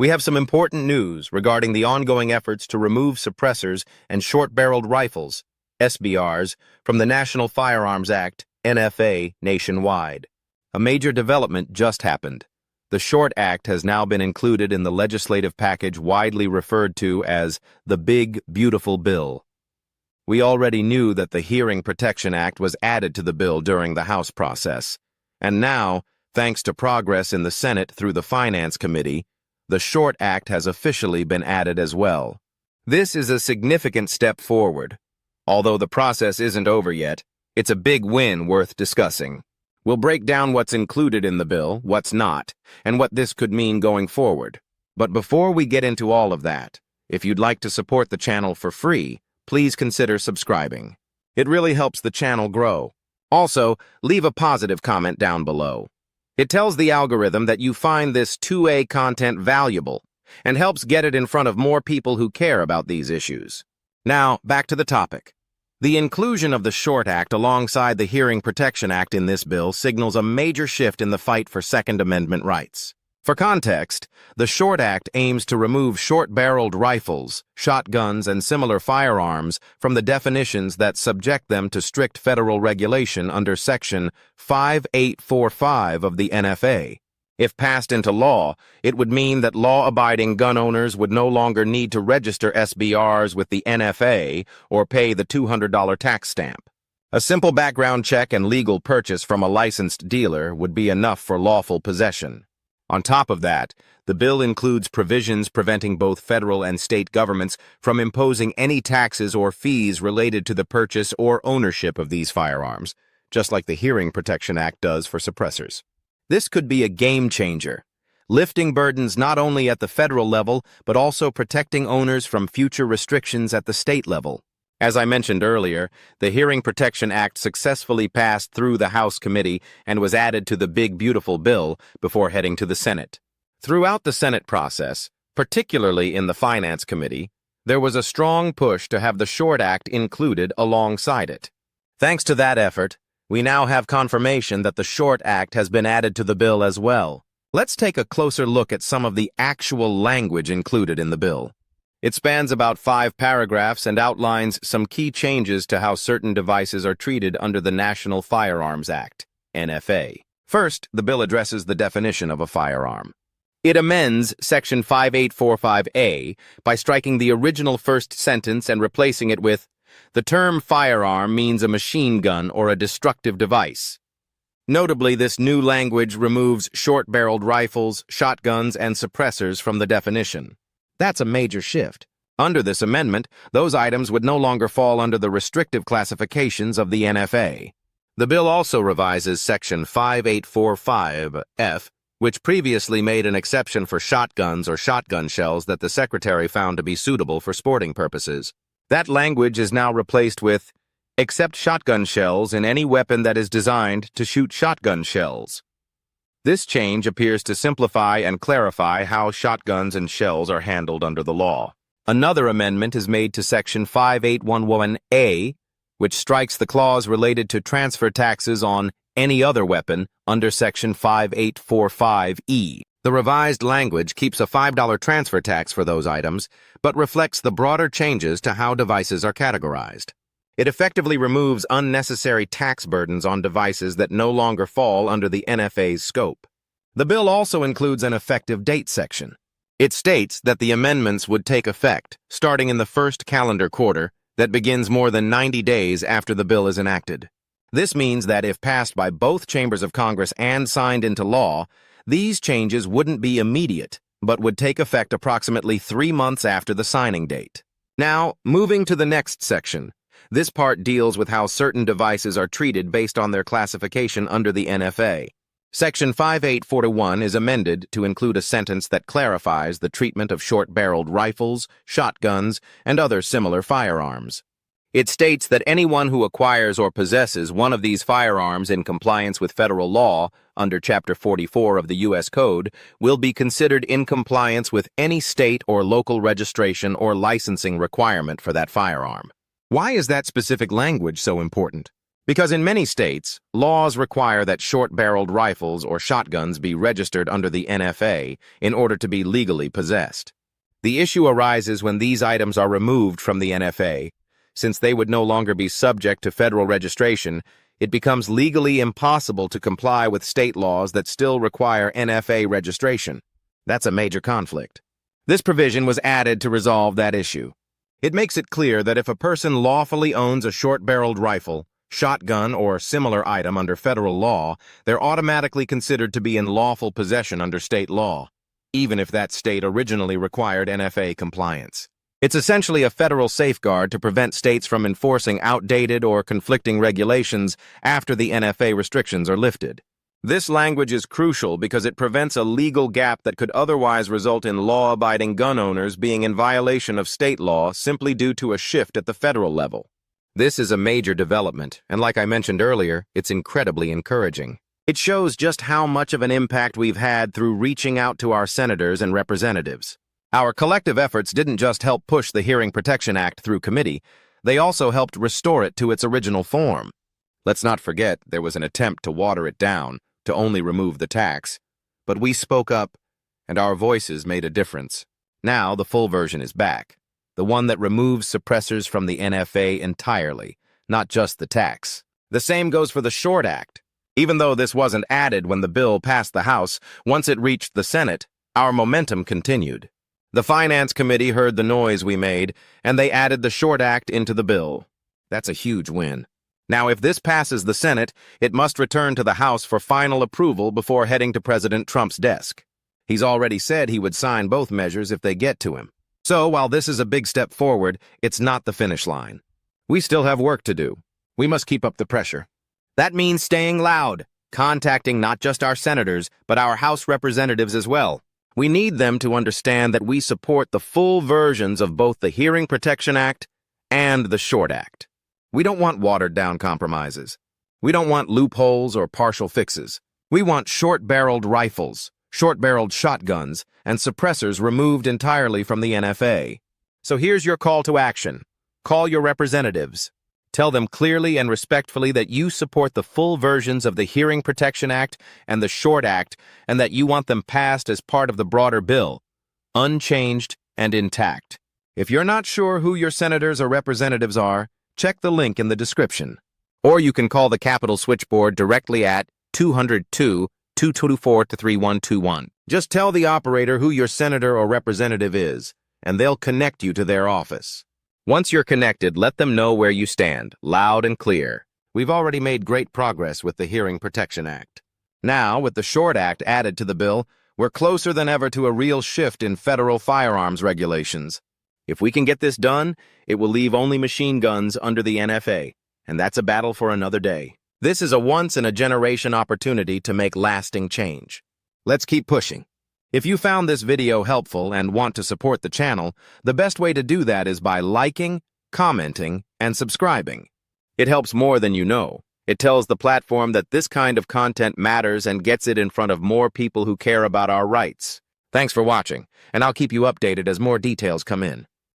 We have some important news regarding the ongoing efforts to remove suppressors and short-barreled rifles, SBRs, from the National Firearms Act, NFA, nationwide. A major development just happened. The SHORT Act has now been included in the legislative package widely referred to as the Big Beautiful Bill. We already knew that the Hearing Protection Act was added to the bill during the House process, and now, thanks to progress in the Senate through the Finance Committee, the SHORT Act has officially been added as well. This is a significant step forward. Although the process isn't over yet, it's a big win worth discussing. We'll break down what's included in the bill, what's not, and what this could mean going forward. But before we get into all of that, if you'd like to support the channel for free, please consider subscribing. It really helps the channel grow. Also, leave a positive comment down below. It tells the algorithm that you find this 2A content valuable and helps get it in front of more people who care about these issues. Now, back to the topic. The inclusion of the SHORT Act alongside the Hearing Protection Act in this bill signals a major shift in the fight for Second Amendment rights. For context, the SHORT Act aims to remove short-barreled rifles, shotguns, and similar firearms from the definitions that subject them to strict federal regulation under Section 5845 of the NFA. If passed into law, it would mean that law-abiding gun owners would no longer need to register SBRs with the NFA or pay the $200 tax stamp. A simple background check and legal purchase from a licensed dealer would be enough for lawful possession. On top of that, the bill includes provisions preventing both federal and state governments from imposing any taxes or fees related to the purchase or ownership of these firearms, just like the Hearing Protection Act does for suppressors. This could be a game changer, lifting burdens not only at the federal level, but also protecting owners from future restrictions at the state level. As I mentioned earlier, the Hearing Protection Act successfully passed through the House Committee and was added to the Big Beautiful Bill before heading to the Senate. Throughout the Senate process, particularly in the Finance Committee, there was a strong push to have the SHORT Act included alongside it. Thanks to that effort, we now have confirmation that the SHORT Act has been added to the bill as well. Let's take a closer look at some of the actual language included in the bill. It spans about 5 paragraphs and outlines some key changes to how certain devices are treated under the National Firearms Act, NFA. First, the bill addresses the definition of a firearm. It amends Section 5845A by striking the original first sentence and replacing it with, "The term firearm means a machine gun or a destructive device." Notably, this new language removes short-barreled rifles, shotguns, and suppressors from the definition. That's a major shift. Under this amendment, those items would no longer fall under the restrictive classifications of the NFA. The bill also revises Section 5845F, which previously made an exception for shotguns or shotgun shells that the Secretary found to be suitable for sporting purposes. That language is now replaced with, "Except shotgun shells in any weapon that is designed to shoot shotgun shells." This change appears to simplify and clarify how shotguns and shells are handled under the law. Another amendment is made to Section 5811A, which strikes the clause related to transfer taxes on any other weapon under Section 5845E. The revised language keeps a $5 transfer tax for those items, but reflects the broader changes to how devices are categorized. It effectively removes unnecessary tax burdens on devices that no longer fall under the NFA's scope. The bill also includes an effective date section. It states that the amendments would take effect starting in the first calendar quarter that begins more than 90 days after the bill is enacted. This means that if passed by both chambers of Congress and signed into law, these changes wouldn't be immediate, but would take effect approximately 3 months after the signing date. Now, moving to the next section. This part deals with how certain devices are treated based on their classification under the NFA. Section 5841 is amended to include a sentence that clarifies the treatment of short-barreled rifles, shotguns, and other similar firearms. It states that anyone who acquires or possesses one of these firearms in compliance with federal law under Chapter 44 of the U.S. Code will be considered in compliance with any state or local registration or licensing requirement for that firearm. Why is that specific language so important? Because in many states, laws require that short-barreled rifles or shotguns be registered under the NFA in order to be legally possessed. The issue arises when these items are removed from the NFA. Since they would no longer be subject to federal registration, it becomes legally impossible to comply with state laws that still require NFA registration. That's a major conflict. This provision was added to resolve that issue. It makes it clear that if a person lawfully owns a short-barreled rifle, shotgun, or similar item under federal law, they're automatically considered to be in lawful possession under state law, even if that state originally required NFA compliance. It's essentially a federal safeguard to prevent states from enforcing outdated or conflicting regulations after the NFA restrictions are lifted. This language is crucial because it prevents a legal gap that could otherwise result in law-abiding gun owners being in violation of state law simply due to a shift at the federal level. This is a major development, and like I mentioned earlier, it's incredibly encouraging. It shows just how much of an impact we've had through reaching out to our senators and representatives. Our collective efforts didn't just help push the Hearing Protection Act through committee, they also helped restore it to its original form. Let's not forget there was an attempt to water it down, to only remove the tax. But we spoke up, and our voices made a difference. Now the full version is back, the one that removes suppressors from the NFA entirely, not just the tax. The same goes for the SHORT Act. Even though this wasn't added when the bill passed the House, once it reached the Senate, our momentum continued. The Finance Committee heard the noise we made, and they added the SHORT Act into the bill. That's a huge win. Now, if this passes the Senate, it must return to the House for final approval before heading to President Trump's desk. He's already said he would sign both measures if they get to him. So, while this is a big step forward, it's not the finish line. We still have work to do. We must keep up the pressure. That means staying loud, contacting not just our senators, but our House representatives as well. We need them to understand that we support the full versions of both the Hearing Protection Act and the SHORT Act. We don't want watered-down compromises. We don't want loopholes or partial fixes. We want short-barreled rifles, short-barreled shotguns, and suppressors removed entirely from the NFA. So here's your call to action. Call your representatives. Tell them clearly and respectfully that you support the full versions of the Hearing Protection Act and the SHORT Act, and that you want them passed as part of the broader bill, unchanged and intact. If you're not sure who your senators or representatives are, check the link in the description. Or you can call the Capitol switchboard directly at 202-224-3121. Just tell the operator who your senator or representative is, and they'll connect you to their office. Once you're connected, let them know where you stand, loud and clear. We've already made great progress with the Hearing Protection Act. Now, with the SHORT Act added to the bill, we're closer than ever to a real shift in federal firearms regulations. If we can get this done, it will leave only machine guns under the NFA, and that's a battle for another day. This is a once-in-a-generation opportunity to make lasting change. Let's keep pushing. If you found this video helpful and want to support the channel, the best way to do that is by liking, commenting, and subscribing. It helps more than you know. It tells the platform that this kind of content matters and gets it in front of more people who care about our rights. Thanks for watching, and I'll keep you updated as more details come in.